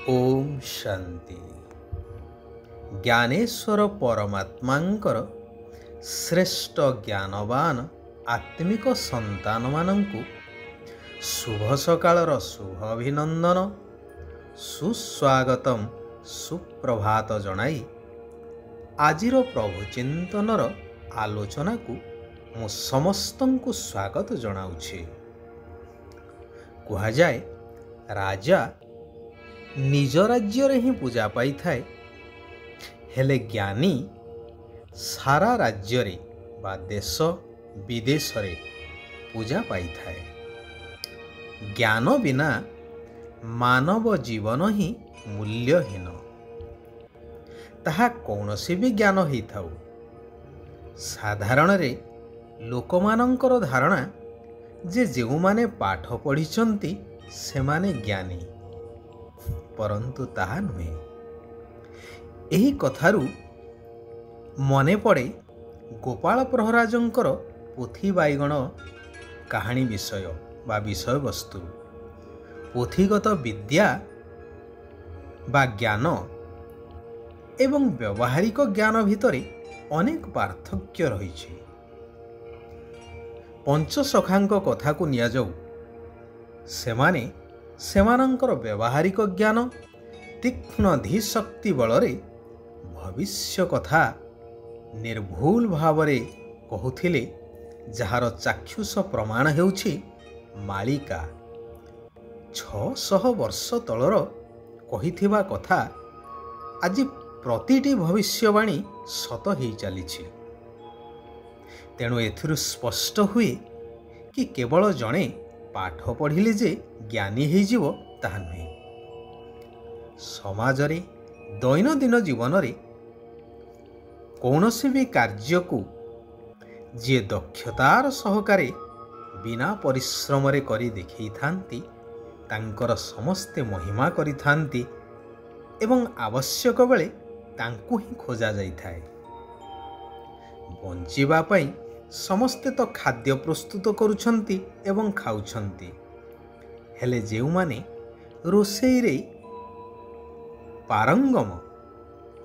ओम शांति। ज्ञानेश्वर परमात्मांकर श्रेष्ठ ज्ञानवान आत्मिक संतान मानंकु शुभ सकाळर शुभ अभिनंदन सुस्वागतम सुप्रभात जणाई आजिर प्रभु चिंतनर आलोचना को मु समस्तंकु स्वागत जणाउछि। कहा जाए राजा निज राज्य रे ही पूजा पाई थाए, हेले ज्ञानी सारा राज्य रे बा देश विदेश रे पूजा पाई थाए। ज्ञान बिना मानव जीवन ही मूल्यहीन। ताहा कौनसी भी ज्ञान ही थाउ। साधारण रे लोकमानंकर धारणा जे जेउ माने पाठ पढ़िचंती से माने ज्ञानी, परंतु ताहा नुहे। एही कथारू मने पड़े गोपाल प्रहराजंकर पोथी बाईगण कहानी विषय बा विषय वस्तु। पोथीगत विद्या बा ज्ञान एवं व्यावहारिक ज्ञान भितरे अनेक पार्थक्य रही। पंचसखांक कथा को निया जाऊ, सेमाने सेमानंकर व्यावहारिक ज्ञान तीक्ष्ण धीशक्ति बलरे भविष्य कथा निर्भूल भावरे कहूथिले, जार चाक्षुष प्रमाण हेउछि मालिका 600 वर्ष तलर कहिथिबा कथा आज प्रतिटी भविष्यवाणी सत ही चलीछि। तेणु एथिरु स्पष्ट हुए कि केवल जणे पाठ पढ़िले जे ज्ञानी हो जीव ताहा नुहे। समाज रे दैनंदिन जीवन रे कौनसी भी कार्य को जे दक्षतार सहकारे बिना परिश्रम रे करी देखई थांती, तांकर समस्ते महिमा करी थांती एवं आवश्यक बेले तांकु ही खोजा जाई थाए। बंचिबा पई समस्ते तो खाद्य प्रस्तुत करुछंती एवं खाउछंती, हेले जेउ माने रोषेई रे पारंगम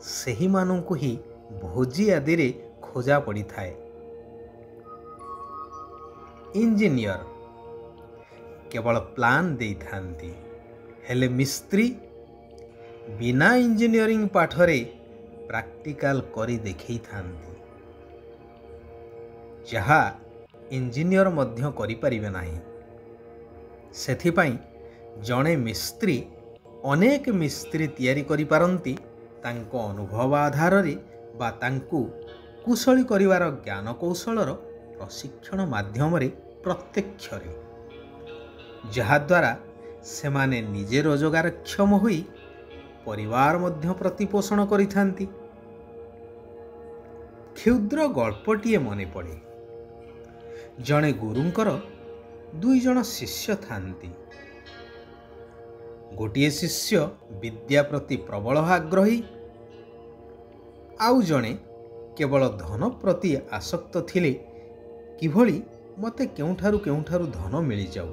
सेही मानंकु ही भोजी आदि रे खोजा पड़ी थाए। इंजीनियर केवल प्लान दे थांती, हेले मिस्त्री बिना इंजीनियरिंग पाठरे प्रैक्टिकल करी देखई थांती, जहा इंजीनियर मध्य करि परिबे नाही। सेथिपाई जणे मिस्त्री अनेक मिस्त्री तैयारी करि पारंती, तांको अनुभव आधार रे बा तांकु कुशली करिवार ज्ञान कौशलर प्रशिक्षण माध्यम रे प्रत्यक्ष रे, जहा द्वारा सेमाने निजे रोजगारक्षम होई परिवार मध्य प्रतिपोषण करिथांती। क्षुद्र गल्पटिए मने पड़े। जणे गुरुंकर 2 जण शिष्य थांती। गोटिए शिष्य विद्या प्रति प्रबल आग्रही, आउ जणे केवल धन प्रति आसक्त थिले, किभली मते केउठारु धन मिली जाऊ।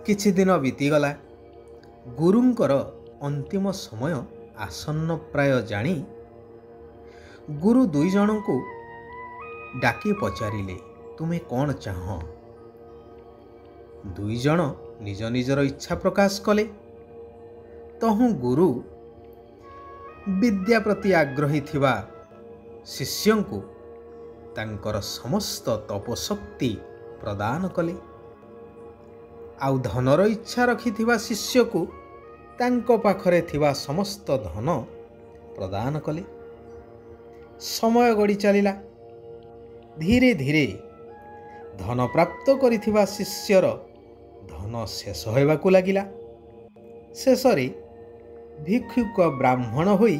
किछि दिन बीतीगला। गुरुंकर अंतिम समय आसन्न प्राय जानी गुरु 2 जन को डाकी पचारिले, तुमे कौन चाह? 2 जन निज निजर इच्छा प्रकाश कले। तहु गुरु विद्या प्रति आग्रही थिबा शिष्य को तांकर समस्त तपशक्ति प्रदान कले, आउ धनर इच्छा रखि थिबा शिष्य को तांको पाखरे थिबा समस्त धन प्रदान कले। समय गड़ी चलिला। धीरे धीरे धन प्राप्त करिथिबा शिष्यर धन शेष होइबाकु लागिला। शेषरे भिक्षुक ब्राह्मण होई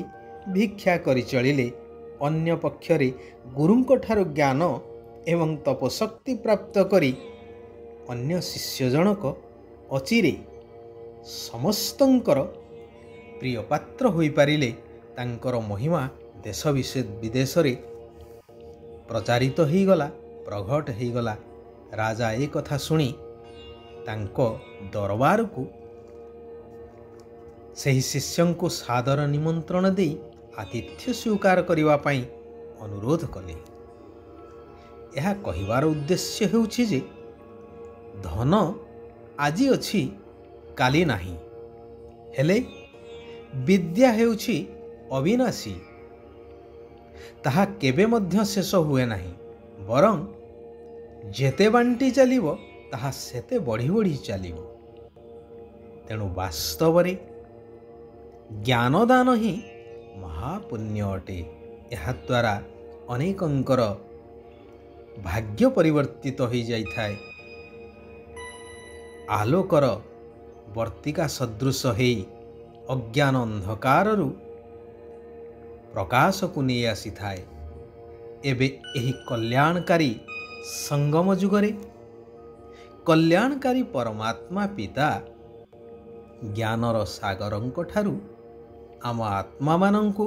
भिक्षा करि चलिले। अन्य पक्षरे गुरुंक ठारु ज्ञान एवं तपशक्ति प्राप्त करी अन्य शिष्य जनक अचिरे समस्तंकर प्रिय पात्र होई पारिले। तांकर महिमा देश विदेश रे प्रचारित हो गला, प्रघट हो गला। राजा ए कथा सुनी ତାଙ୍କ ଦରବାରକୁ ସେହି ଶିଷ୍ୟଙ୍କୁ ସାଦର ନିମନ୍ତ୍ରଣ ଦେଇ ଆତିଥ୍ୟ ସ୍ୱୀକାର କରିବା ପାଇଁ ଅନୁରୋଧ କଲେ। ଏହା କହିବାର ଉଦ୍ଦେଶ୍ୟ ହେଉଛି ଯେ ଧନ ଆଜି ଅଛି କାଲି ନାହିଁ, ହେଲେ ବିଦ୍ୟା ହେଉଛି ଅବିନାଶୀ। ତାହା କେବେ ମଧ୍ୟ ଶେଷ ହୁଏ ନାହିଁ, ବରଂ ଯେତେ ବାଣ୍ଟି ଚାଲିବ ତାହା ସେତେ ବଢ଼ି ବଢ଼ି ଚାଲିବ। ତେଣୁ ବାସ୍ତବରେ ଜ୍ଞାନଦାନ ହିଁ ମହାପୁଣ୍ୟ ଅଟେ। ଏହାଦ୍ୱାରା ଅନେକଙ୍କର ଭାଗ୍ୟ ପରିବର୍ତ୍ତିତ ହୋଇଯାଇଥାଏ। ଆଲୋକର ବର୍ତ୍ତିକା ସଦୃଶ ହେଇ ଅଜ୍ଞାନ ଅନ୍ଧକାରରୁ ପ୍ରକାଶକୁ ନେଇ ଆସିଥାଏ। ଏବେ ଏହି କଲ୍ୟାଣକାରୀ ସଙ୍ଗମ ଯୁଗରେ କଲ୍ୟାଣକାରୀ ପରମାତ୍ମା ପିତା ଜ୍ଞାନର ସାଗରଙ୍କ ଠାରୁ ଆମ ଆତ୍ମାମାନଙ୍କୁ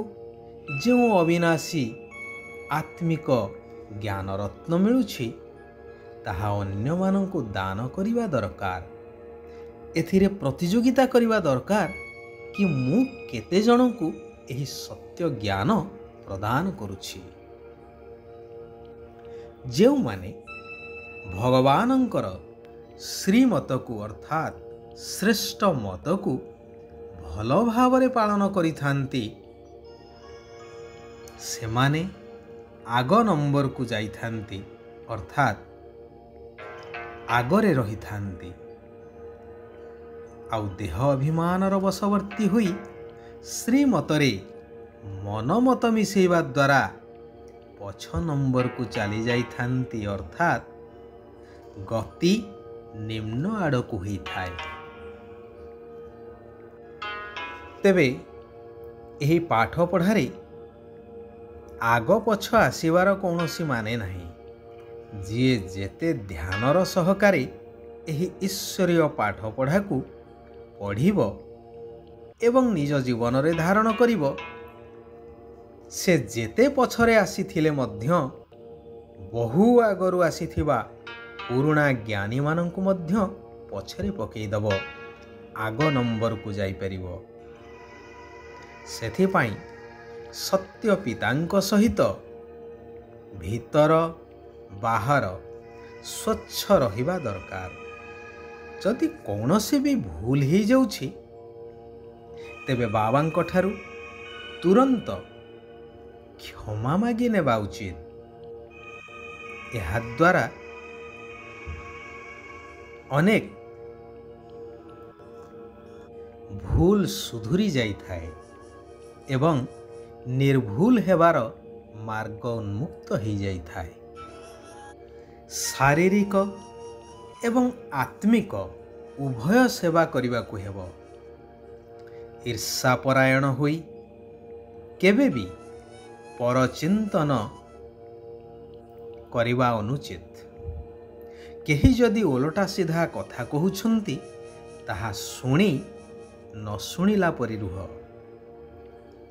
ଯେଉଁ ଅବିନାଶୀ ଆତ୍ମିକ ଜ୍ଞାନରତ୍ନ ମିଳୁଛି, ତାହା ଅନ୍ୟମାନଙ୍କୁ ଦାନ କରିବା ଦରକାର। ଏଥିରେ ପ୍ରତିଯୋଗିତା କରିବା ଦରକାର କି ମୁଁ କେତେ ଜଣଙ୍କୁ ଏହି ସତ୍ୟ ଜ୍ଞାନ ପ୍ରଦାନ କରୁଛି। ଯେଉଁମାନେ ଭଗବାନଙ୍କର ଶ୍ରୀମତକୁ ଅର୍ଥାତ୍ ଶ୍ରେଷ୍ଠ ମତକୁ ଭଲ ଭାବରେ ପାଳନ କରିଥାନ୍ତି, ସେମାନେ ଆଗ ନମ୍ବରକୁ ଯାଇଥାନ୍ତି, ଅର୍ଥାତ୍ ଆଗରେ ରହିଥାନ୍ତି। ଆଉ ଦେହ ଅଭିମାନର ବଶବର୍ତ୍ତୀ ହୋଇ ଶ୍ରୀମତରେ ମନମତ ମିଶାଇବା ଦ୍ୱାରା ପଛ ନମ୍ବରକୁ ଚାଲି ଯାଇଥାନ୍ତି, ଅର୍ଥାତ୍ ଗତି ନିମ୍ନ ଆଡ଼କୁ ହୋଇଥାଏ। ତେବେ ଏହି ପାଠ ପଢ଼ାରେ ଆଗ ପଛ ଆସିବାର କୌଣସି ମାନେ ନାହିଁ। ଯିଏ ଯେତେ ଧ୍ୟାନର ସହକାରେ ଏହି ଈଶ୍ୱରୀୟ ପାଠ ପଢ଼ାକୁ ପଢ଼ିବ ଏବଂ ନିଜ ଜୀବନରେ ଧାରଣ କରିବ, ସେ ଯେତେ ପଛରେ ଆସିଥିଲେ ମଧ୍ୟ ବହୁ ଆଗରୁ ଆସିଥିବା ପୁରୁଣା ଜ୍ଞାନୀମାନଙ୍କୁ ମଧ୍ୟ ପଛରେ ପକାଇଦେବ, ଆଗ ନମ୍ବରକୁ ଯାଇପାରିବ। ସେଥିପାଇଁ ସତ୍ୟ ପିତାଙ୍କ ସହିତ ଭିତର ବାହାର ସ୍ୱଚ୍ଛ ରହିବା ଦରକାର। ଯଦି କୌଣସି ବି ଭୁଲ ହେଇଯାଉଛି, ତେବେ ବାବାଙ୍କ ଠାରୁ ତୁରନ୍ତ କ୍ଷମା ମାଗି ନେବା ଉଚିତ। ଏହାଦ୍ୱାରା ଅନେକ ଭୁଲ ସୁଧୁରି ଯାଇଥାଏ ଏବଂ ନିର୍ଭୁଲ ହେବାର ମାର୍ଗ ଉନ୍ମୁକ୍ତ ହୋଇଯାଇଥାଏ। ଶାରୀରିକ ଏବଂ ଆତ୍ମିକ ଉଭୟ ସେବା କରିବାକୁ ହେବ। ଈର୍ଷାପରାୟଣ ହୋଇ କେବେ ବି ପରଚିନ୍ତନ କରିବା ଅନୁଚିତ। କେହି ଯଦି ଓଲଟା ସିଧା କଥା କହୁଛନ୍ତି, ତାହା ଶୁଣି ନ ଶୁଣିଲା ପରି ରୁହ।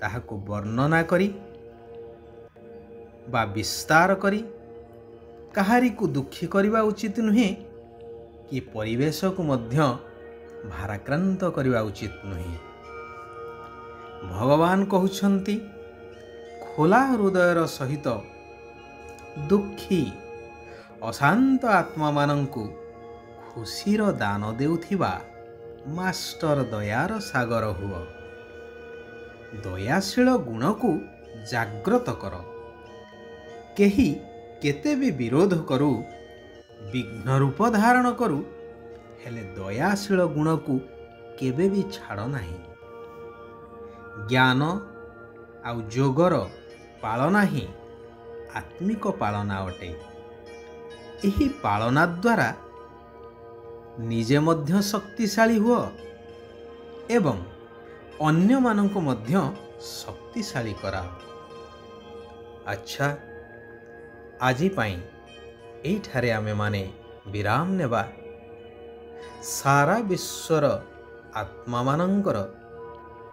ତାହାକୁ ବର୍ଣ୍ଣନା କରି ବା ବିସ୍ତାର କରି କାହାରିକୁ ଦୁଃଖୀ କରିବା ଉଚିତ ନୁହେଁ କି ପରିବେଶକୁ ମଧ୍ୟ ଭାରାକ୍ରାନ୍ତ କରିବା ଉଚିତ ନୁହେଁ। ଭଗବାନ କହୁଛନ୍ତି, ଖୋଲା ହୃଦୟର ସହିତ ଦୁଃଖୀ ଅଶାନ୍ତ ଆତ୍ମାମାନଙ୍କୁ ଖୁସିର ଦାନ ଦେଉଥିବା ମାଷ୍ଟର ଦୟାର ସାଗର ହୁଅ। ଦୟାଶୀଳ ଗୁଣକୁ ଜାଗ୍ରତ କର। କେହି କେତେ ବି ବିରୋଧ କରୁ, ବିଘ୍ନ ରୂପ ଧାରଣ କରୁ, ହେଲେ ଦୟାଶୀଳ ଗୁଣକୁ କେବେ ବି ଛାଡ଼ ନାହିଁ। ଜ୍ଞାନ ଆଉ ଯୋଗର ପାଳନା ହିଁ ଆତ୍ମିକ ପାଳନା ଅଟେ। ଏହି ପାଳନା ଦ୍ୱାରା ନିଜେ ମଧ୍ୟ ଶକ୍ତିଶାଳୀ ହୁଅ ଏବଂ ଅନ୍ୟମାନଙ୍କୁ ମଧ୍ୟ ଶକ୍ତିଶାଳୀ କରାଅ। ଆଚ୍ଛା, ଆଜି ପାଇଁ ଏଇଠାରେ ଆମେମାନେ ବିରାମ ନେବା। ସାରା ବିଶ୍ୱର ଆତ୍ମାମାନଙ୍କର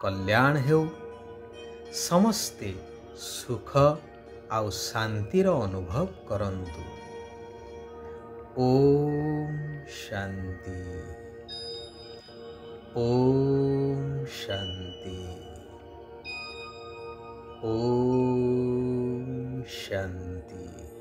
କଲ୍ୟାଣ ହେଉ। ସମସ୍ତେ ସୁଖ ଆଉ ଶାନ୍ତିର ଅନୁଭବ କରନ୍ତୁ। ओम शांति। ओम शांति। ओम शांति।